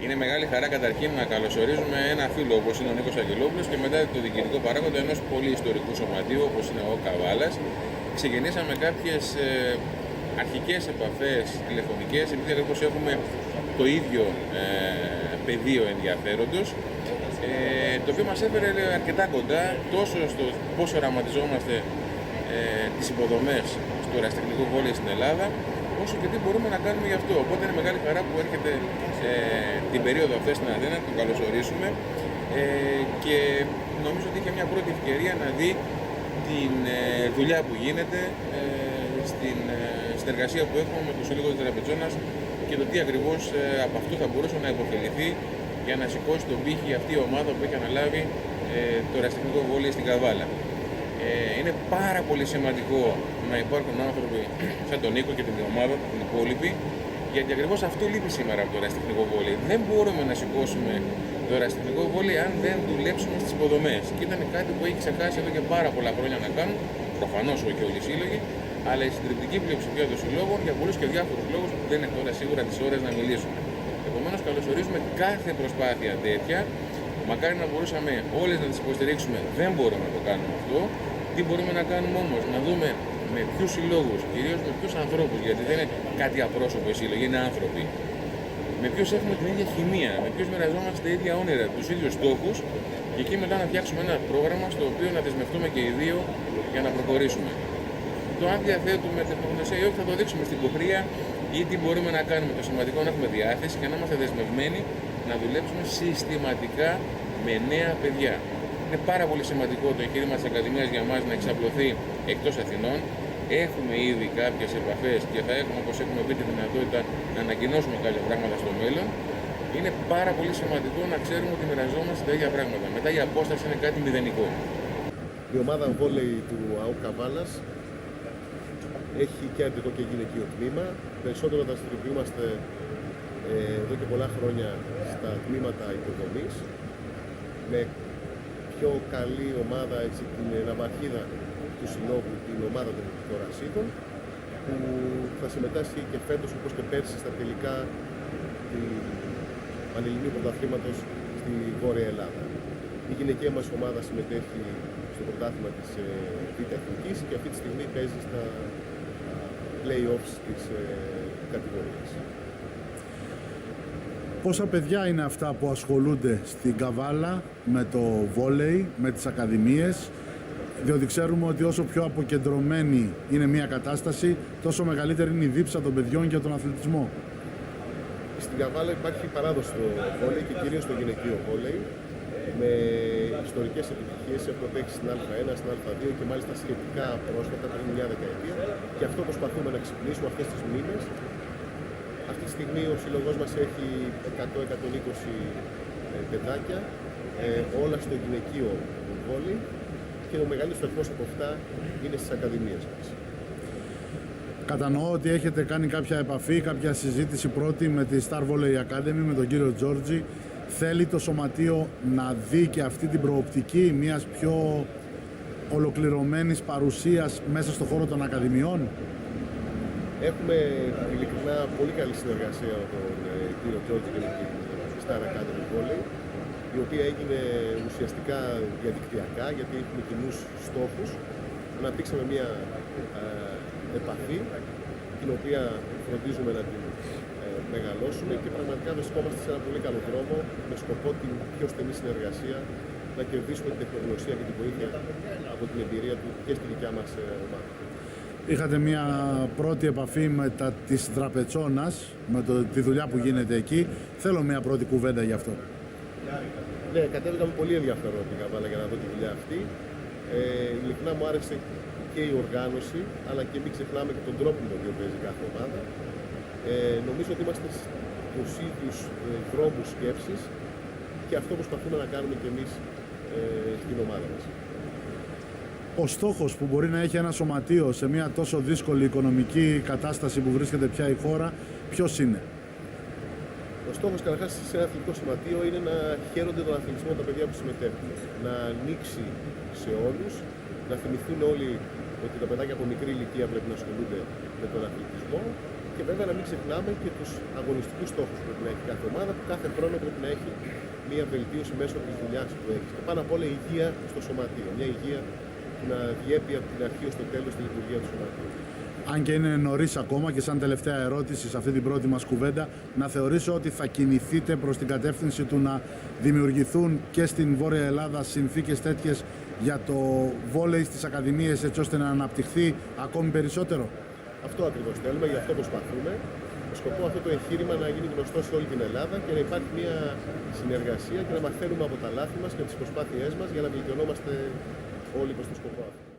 Είναι μεγάλη χαρά καταρχήν να καλωσορίζουμε ένα φίλο όπως είναι ο Νίκος Αγγελόπουλος και μετά το διοικητικό παράγοντα ενός πολύ ιστορικού σωματείου όπως είναι ο Καβάλας. Ξεκινήσαμε κάποιες αρχικές επαφές τηλεφωνικές, επειδή ακριβώς έχουμε το ίδιο πεδίο ενδιαφέροντος, το οποίο μας έφερε αρκετά κοντά τόσο στο πώς οραματιζόμαστε τις υποδομές στο ερασιτεχνικό βόλεϊ στην Ελλάδα, όσο και τι μπορούμε να κάνουμε γι' αυτό. Οπότε είναι μεγάλη χαρά που έρχεται την περίοδο αυτή στην Αθήνα, τον καλωσορίσουμε και νομίζω ότι είχε μια πρώτη ευκαιρία να δει την δουλειά που γίνεται στην συνεργασία που έχουμε με το Σύλλογο της Τραπετσόνας και το τι ακριβώς από αυτό θα μπορούσε να υποφεληθεί για να σηκώσει τον πύχη αυτή η ομάδα που έχει αναλάβει το ερασιτεχνικό βόλεϊ στην Καβάλα. Είναι πάρα πολύ σημαντικό να υπάρχουν άνθρωποι σαν τον Νίκο και την ομάδα, την υπόλοιπη, γιατί ακριβώς αυτό λείπει σήμερα από το ερασιτεχνικό βόλεϊ. Δεν μπορούμε να σηκώσουμε το ερασιτεχνικό βόλεϊ αν δεν δουλέψουμε στις υποδομές. Και ήταν κάτι που έχει ξεχάσει εδώ και πάρα πολλά χρόνια να κάνουν, προφανώς όχι όλοι οι σύλλογοι, αλλά η συντριπτική πλειοψηφία των συλλόγων για πολλούς και διάφορους λόγους που δεν είναι τώρα σίγουρα τις ώρες να μιλήσουμε. Επομένως, καλωσορίζουμε κάθε προσπάθεια τέτοια. Μακάρι να μπορούσαμε όλες να τις υποστηρίξουμε, δεν μπορούμε να το κάνουμε αυτό. Τι μπορούμε να κάνουμε όμως, να δούμε με ποιους συλλόγους, κυρίως με ποιους ανθρώπους, γιατί δεν είναι κάτι απρόσωπο οι σύλλογοι, είναι άνθρωποι. Με ποιους έχουμε την ίδια χημεία, με ποιους μοιραζόμαστε τα ίδια όνειρα, τους ίδιους στόχους και εκεί μετά να φτιάξουμε ένα πρόγραμμα στο οποίο να δεσμευτούμε και οι δύο για να προχωρήσουμε. Το αν διαθέτουμε τεχνογνωσία ή όχι θα το δείξουμε στην πορεία ή τι μπορούμε να κάνουμε. Το σημαντικό να έχουμε διάθεση και να είμαστε δεσμευμένοι να δουλέψουμε συστηματικά με νέα παιδιά. Είναι πάρα πολύ σημαντικό το εγχείρημα της Ακαδημίας για μας να εξαπλωθεί εκτός Αθηνών. Έχουμε ήδη κάποιες επαφές και θα έχουμε, όπως έχουμε πει, τη δυνατότητα να ανακοινώσουμε κάποια πράγματα στο μέλλον. Είναι πάρα πολύ σημαντικό να ξέρουμε ότι μοιραζόμαστε τα ίδια πράγματα. Μετά η απόσταση είναι κάτι μηδενικό. Η ομάδα βόλεϊ του ΑΟΚ Καβάλας έχει και αντρικό και γυναικείο τμήμα. Περισσότερο δραστηριοποιούμαστε εδώ και πολλά χρόνια στα τμήματα υποδομής, με πιο καλή ομάδα, έτσι, την ναυαρχίδα του συλλόγου, την ομάδα των Θωρασίδων, που θα συμμετάσχει και φέτος όπως και πέρσι στα τελικά του Πανελληνίου Πρωταθλήματος στη Βόρεια Ελλάδα. Η γυναικεία μας ομάδα συμμετέχει στο πρωτάθλημα της Β' Εθνικής και αυτή τη στιγμή παίζει στα play-offs της κατηγορίας. Πόσα παιδιά είναι αυτά που ασχολούνται στην Καβάλα με το βόλεϊ, με τις ακαδημίες, διότι ξέρουμε ότι όσο πιο αποκεντρωμένη είναι μια κατάσταση, τόσο μεγαλύτερη είναι η δίψα των παιδιών για τον αθλητισμό. Στην Καβάλα υπάρχει παράδοση στο βόλεϊ και κυρίως στο γυναικείο βόλεϊ, με ιστορικές επιτυχίες. Έχουμε παίξει στην Α1, στην Α2 και μάλιστα σχετικά πρόσφατα πριν μια δεκαετία. Και αυτό προσπαθούμε να ξυπνήσουμε αυτές τις μήνες. Αυτή τη στιγμή ο σύλλογος μας έχει 100-120 παιδάκια, όλα στο γυναικείο βόλεϊ, και ο μεγαλύτερος αριθμός από αυτά είναι στις ακαδημίες μας. Κατανοώ ότι έχετε κάνει κάποια επαφή, κάποια συζήτηση πρώτη με τη Star Volley Academy, με τον κύριο Τζόρτζι. Θέλει το σωματείο να δει και αυτή την προοπτική μιας πιο ολοκληρωμένης παρουσίας μέσα στον χώρο των ακαδημιών. Έχουμε ειλικρινά πολύ καλή συνεργασία με τον κύριο Τζόρτζι και με την Star Academy Volley, η οποία έγινε ουσιαστικά διαδικτυακά, γιατί έχουμε κοινούς στόχους. Αναπτύξαμε μια επαφή, την οποία φροντίζουμε να την μεγαλώσουμε και πραγματικά βρισκόμαστε σε ένα πολύ καλό δρόμο με σκοπό την πιο στενή συνεργασία, να κερδίσουμε την τεχνογνωσία και την βοήθεια από την εμπειρία του και στη δικιά μας ομάδα. Είχατε μια πρώτη επαφή με της Τραπετσόνας, με τη δουλειά που γίνεται εκεί. Θέλω μια πρώτη κουβέντα γι' αυτό. Ναι, κατέβηκα με πολύ ενδιαφέρον την Καβάλα για να δω τη δουλειά αυτή. Ειλικρινά μου άρεσε και η οργάνωση, αλλά και μην ξεχνάμε και τον τρόπο με τον οποίο παίζει κάθε ομάδα. Νομίζω ότι είμαστε στους ίδιους δρόμους σκέψης και αυτό προσπαθούμε να κάνουμε και εμείς στην ομάδα μας. Ο στόχος που μπορεί να έχει ένα σωματείο σε μια τόσο δύσκολη οικονομική κατάσταση που βρίσκεται πια η χώρα, ποιος είναι? Ο στόχος καταρχάς σε ένα αθλητικό σωματείο είναι να χαίρονται τον αθλητισμό τα παιδιά που συμμετέχουν. Να ανοίξει σε όλους, να θυμηθούν όλοι ότι τα παιδάκια από μικρή ηλικία πρέπει να ασχολούνται με τον αθλητισμό και και βέβαια να μην ξεχνάμε και τους αγωνιστικούς στόχους που πρέπει να έχει κάθε ομάδα, που κάθε χρόνο πρέπει να έχει μια βελτίωση μέσω της δουλειάς που έχει. Και πάνω απ' όλα η υγεία στο σωματείο. Μια υγεία που να διέπει από την αρχή ως το τέλος τη λειτουργία του σωματείου. Αν και είναι νωρίς ακόμα και σαν τελευταία ερώτηση σε αυτή την πρώτη μας κουβέντα, να θεωρήσω ότι θα κινηθείτε προς την κατεύθυνση του να δημιουργηθούν και στην Βόρεια Ελλάδα συνθήκες τέτοιες για το βόλεϊ στις ακαδημίες, έτσι ώστε να αναπτυχθεί ακόμη περισσότερο. Αυτό ακριβώς θέλουμε, γι' αυτό προσπαθούμε. Με σκοπό αυτό το εγχείρημα να γίνει γνωστό σε όλη την Ελλάδα και να υπάρχει μια συνεργασία και να μαθαίνουμε από τα λάθη μας και τις προσπάθειές μας για να βελτιωνόμαστε όλοι προς το σκοπό αυτό.